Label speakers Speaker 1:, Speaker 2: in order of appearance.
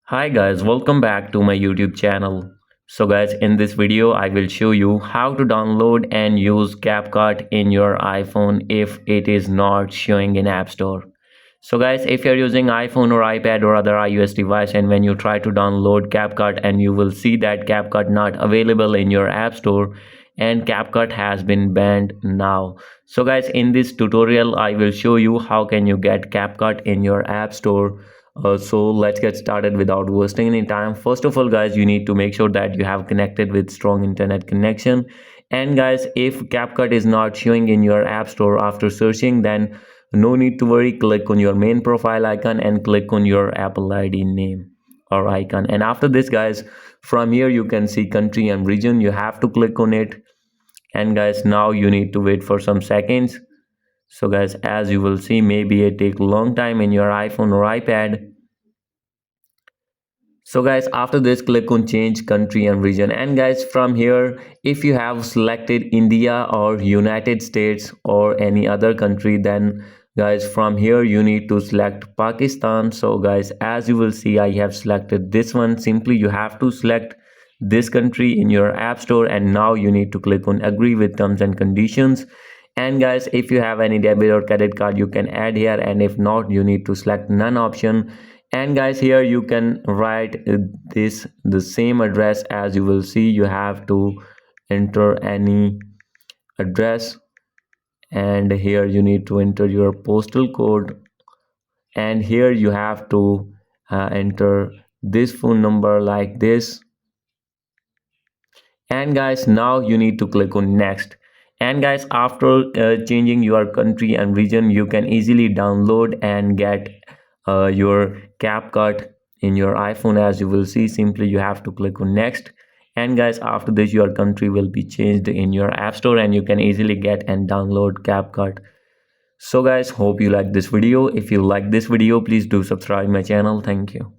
Speaker 1: Hi guys, welcome back to my YouTube channel. So guys, in this video I will show you how to download and use CapCut in your iPhone if it is not showing in App Store. So guys, if you're using iPhone or iPad or other iOS device and when you try to download CapCut and you will see that CapCut not available in your App Store and CapCut has been banned now. So guys, in this tutorial I will show you how can you get CapCut in your App Store. So let's get started without wasting any time. First of all guys, you need to make sure that you have connected with strong internet connection. And guys, if CapCut is not showing in your App Store after searching, then no need to worry, click on your main profile icon and click on your Apple ID name or icon. And after this guys, from here you can see country and region. You have to click on it. And guys, now you need to wait for some seconds. So guys, as you will see, maybe it take long time in your iPhone or iPad. So guys, after this click on change country and region, and guys, from here if you have selected India or United States or any other country, then guys from here you need to select Pakistan. So guys, as you will see, I have selected this one. Simply you have to select this country in your App Store, and now you need to click on agree with terms and conditions. And guys, if you have any debit or credit card, you can add here, and if not, you need to select none option. And guys, here you can write this the same address. As you will see, you have to enter any address, and here you need to enter your postal code, and here you have to enter this phone number like this. And guys, now you need to click on next. And guys, after changing your country and region, you can easily download and get your CapCut in your iPhone. As you will see, simply you have to click on next. And guys, after this your country will be changed in your App Store and you can easily get and download CapCut. So guys, hope you like this video. If you like this video, please do subscribe my channel. Thank you.